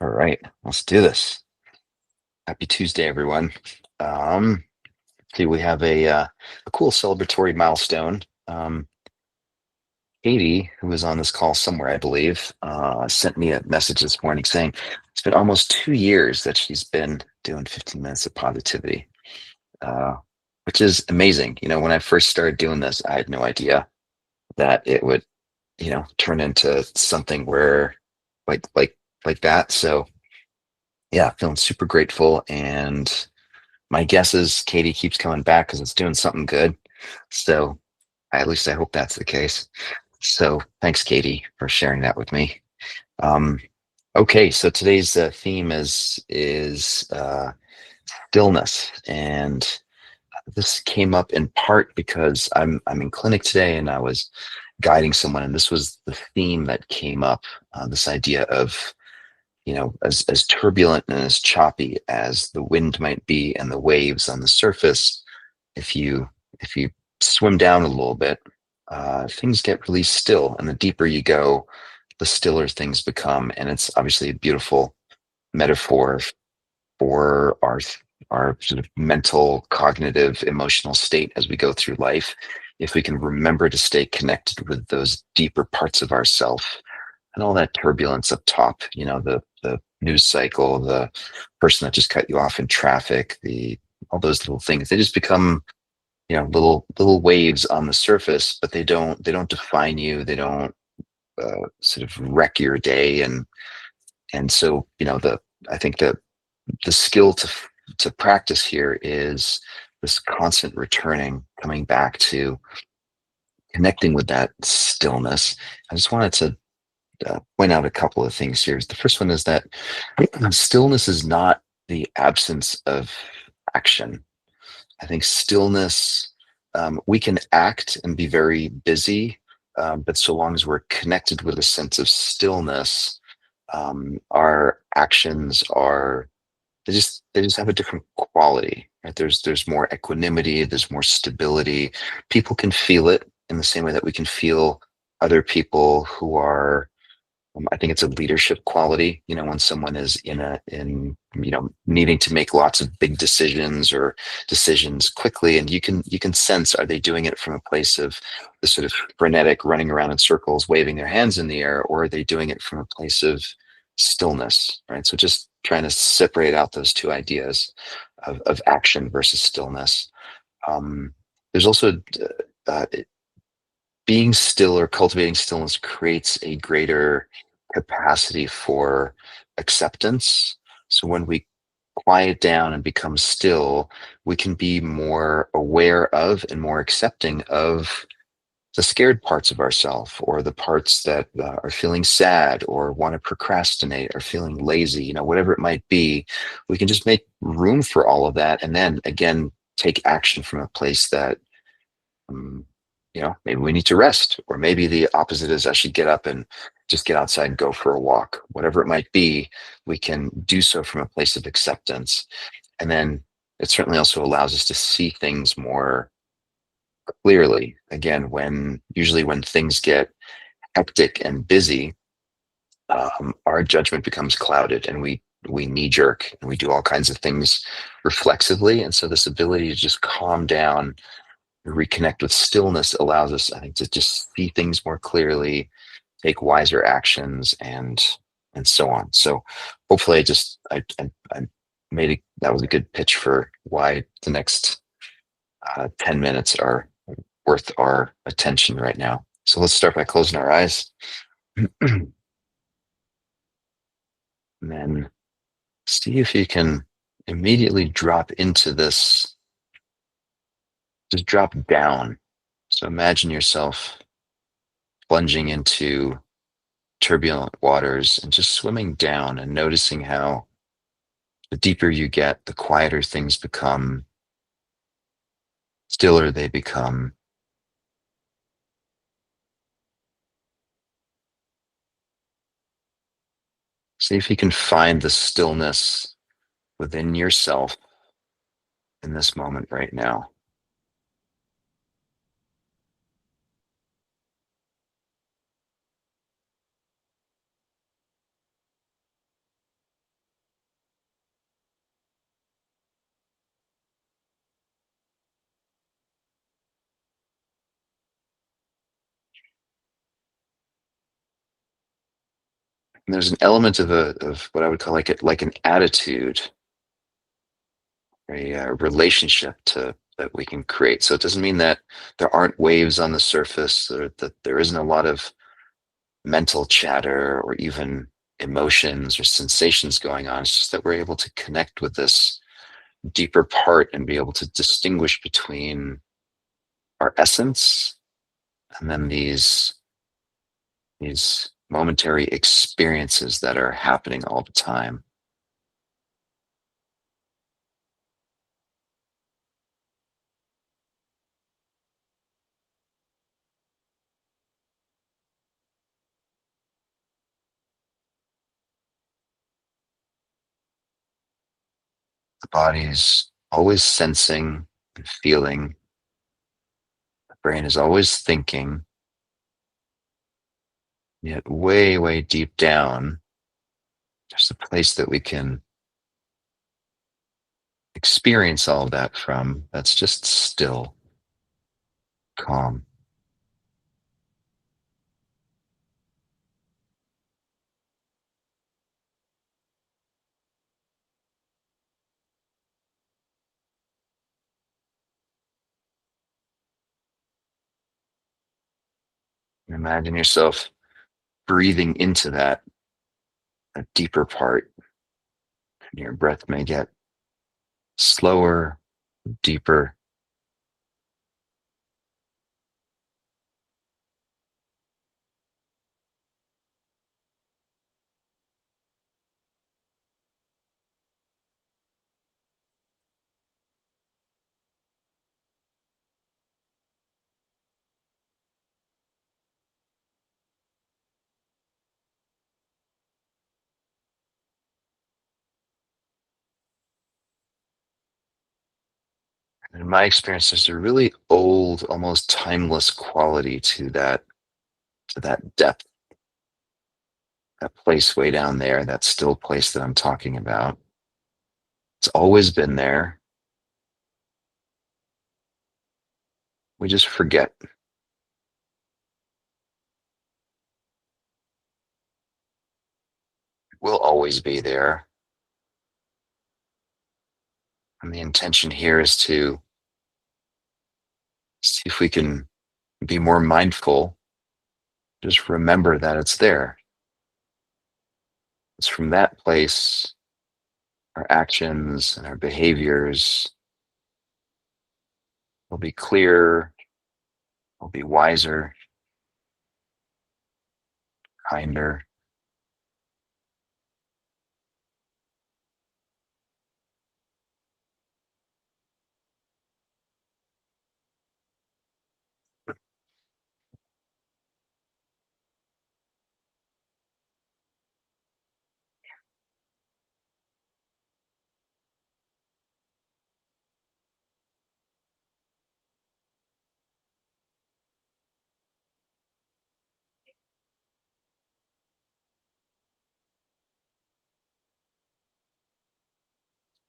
All right, let's do this. Happy Tuesday, everyone. Um, See, we have a cool celebratory milestone. Katie, who was on this call somewhere, I believe, sent me a message this morning saying it's been almost 2 years that she's been doing 15 minutes of positivity, uh, which is amazing. When I first started doing this, I had no idea that it would, turn into something where like like like that. So yeah, feeling super grateful. And my guess is Katie keeps coming back because it's doing something good. So at least I hope that's the case. So thanks, Katie, for sharing that with me. Um, okay, so today's theme is stillness, and this came up in part because I'm in clinic today, and I was guiding someone, and this was the theme that came up. This idea of as turbulent and as choppy as the wind might be and the waves on the surface, if you swim down a little bit, things get really still, and the deeper you go, the stiller things become. And it's obviously a beautiful metaphor for our sort of mental, cognitive, emotional state as we go through life. If we can remember to stay connected with those deeper parts of ourself and all that turbulence up top, the news cycle, the person that just cut you off in traffic, the all those little things, they just become, little waves on the surface, but they don't define you. They don't sort of wreck your day. And so, the I think the skill to practice here is this constant returning, coming back to connecting with that stillness. I just wanted to point out a couple of things here. The first one is that stillness is not the absence of action. I think stillness, we can act and be very busy, but so long as we're connected with a sense of stillness, our actions are they just have a different quality. Right? There's more equanimity, there's more stability. People can feel it in the same way that we can feel other people who are, I think it's a leadership quality, when someone is needing to make lots of big decisions or decisions quickly, and you can sense, are they doing it from a place of the sort of frenetic running around in circles, waving their hands in the air, or are they doing it from a place of stillness, right? So just trying to separate out those two ideas of action versus stillness. There's also being still or cultivating stillness creates a greater capacity for acceptance. So when we quiet down and become still, we can be more aware of and more accepting of the scared parts of ourselves, or the parts that are feeling sad or want to procrastinate or feeling lazy, whatever it might be. We can just make room for all of that, and then again take action from a place that um, maybe we need to rest, or maybe the opposite is actually get up and just get outside and go for a walk. Whatever it might be, we can do so from a place of acceptance. And then it certainly also allows us to see things more clearly. Again, usually when things get hectic and busy, our judgment becomes clouded, and we knee jerk, and we do all kinds of things reflexively. And so this ability to just calm down, reconnect with stillness, allows us, I think, to just see things more clearly, take wiser actions, and so on. So hopefully I made it. That was a good pitch for why the next 10 minutes are worth our attention right now. So let's start by closing our eyes and then see if you can immediately drop into this, just drop down. So imagine yourself plunging into turbulent waters and just swimming down, and noticing how the deeper you get, the quieter things become, stiller they become. See if you can find the stillness within yourself in this moment right now. And there's an element of what I would call like an attitude, a relationship to that we can create. So it doesn't mean that there aren't waves on the surface, or that there isn't a lot of mental chatter or even emotions or sensations going on. It's just that we're able to connect with this deeper part and be able to distinguish between our essence and then these momentary experiences that are happening all the time. The body's always sensing and feeling. The brain is always thinking, yet way, way deep down, there's a place that we can experience all of that from that's just still, calm. Imagine yourself breathing into that, a deeper part, and your breath may get slower, deeper. In my experience, there's a really old, almost timeless quality to that depth, that place way down there, that still place that I'm talking about. It's always been there. We just forget. It will always be there. And the intention here is to see if we can be more mindful, just remember that it's there. It's from that place, our actions and our behaviors will be clearer, will be wiser, kinder.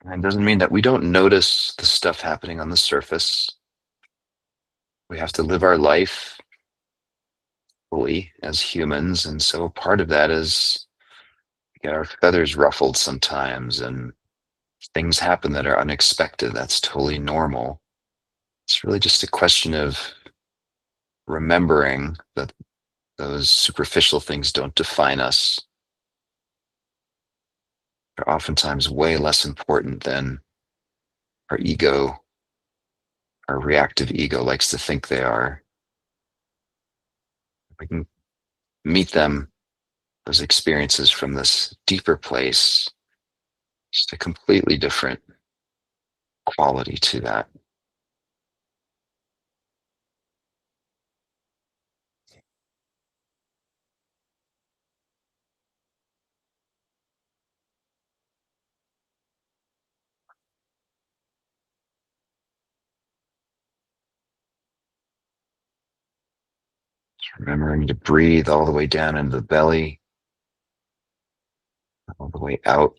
And it doesn't mean that we don't notice the stuff happening on the surface. We have to live our life fully as humans. And so part of that is we get our feathers ruffled sometimes and things happen that are unexpected. That's totally normal. It's really just a question of remembering that those superficial things don't define us. They're oftentimes way less important than our ego, our reactive ego likes to think they are. We can meet them, those experiences from this deeper place, just a completely different quality to that. Remembering to breathe all the way down into the belly, all the way out.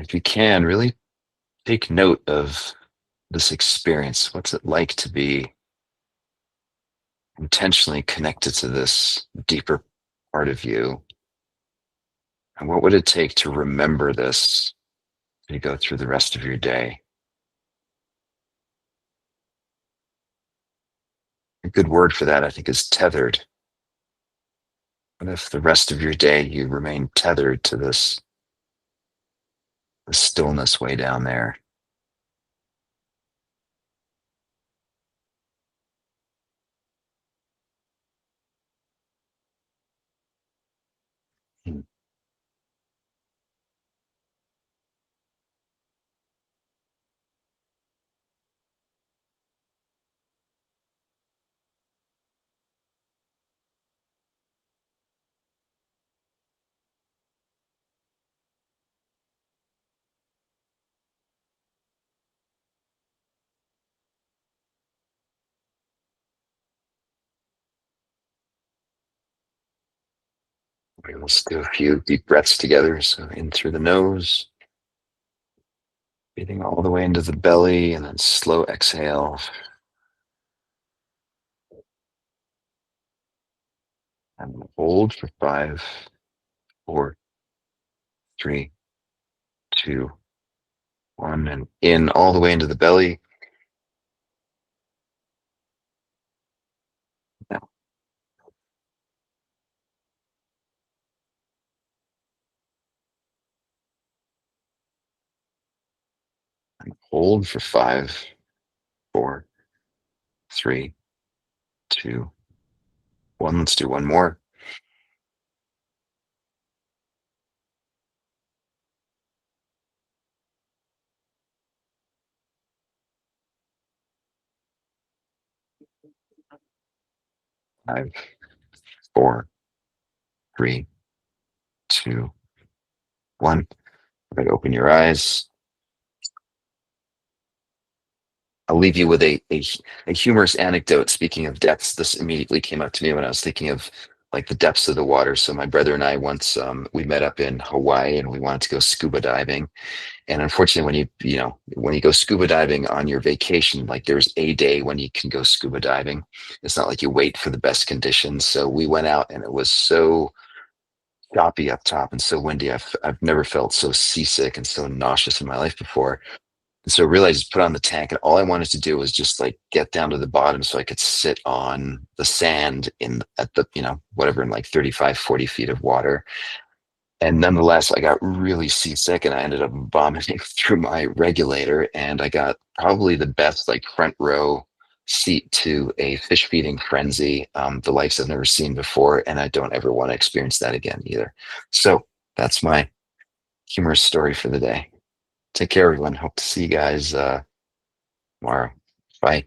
If you can, really take note of this experience. What's it like to be intentionally connected to this deeper part of you? And what would it take to remember this as you go through the rest of your day? A good word for that, I think, is tethered. What if the rest of your day you remain tethered to this stillness way down there? Hmm. Okay, let's do a few deep breaths together. So in through the nose, breathing all the way into the belly, and then slow exhale. And hold for 5, 4, 3, 2, 1. And in all the way into the belly. Now hold for 5, 4, 3, 2, 1. Let's do one more. 5, 4, 3, 2, 1. Right, open your eyes. I'll leave you with a humorous anecdote. Speaking of depths, this immediately came up to me when I was thinking of like the depths of the water. So my brother and I once we met up in Hawaii and we wanted to go scuba diving. And unfortunately, when you go scuba diving on your vacation, like there's a day when you can go scuba diving. It's not like you wait for the best conditions. So we went out and it was so choppy up top and so windy. I've never felt so seasick and so nauseous in my life before. And so really I just put on the tank and all I wanted to do was just like get down to the bottom so I could sit on the sand in at the, whatever, in like 35, 40 feet of water. And nonetheless, I got really seasick and I ended up vomiting through my regulator. And I got probably the best like front row seat to a fish feeding frenzy, the likes I've never seen before. And I don't ever want to experience that again either. So that's my humorous story for the day. Take care, everyone. Hope to see you guys tomorrow. Bye.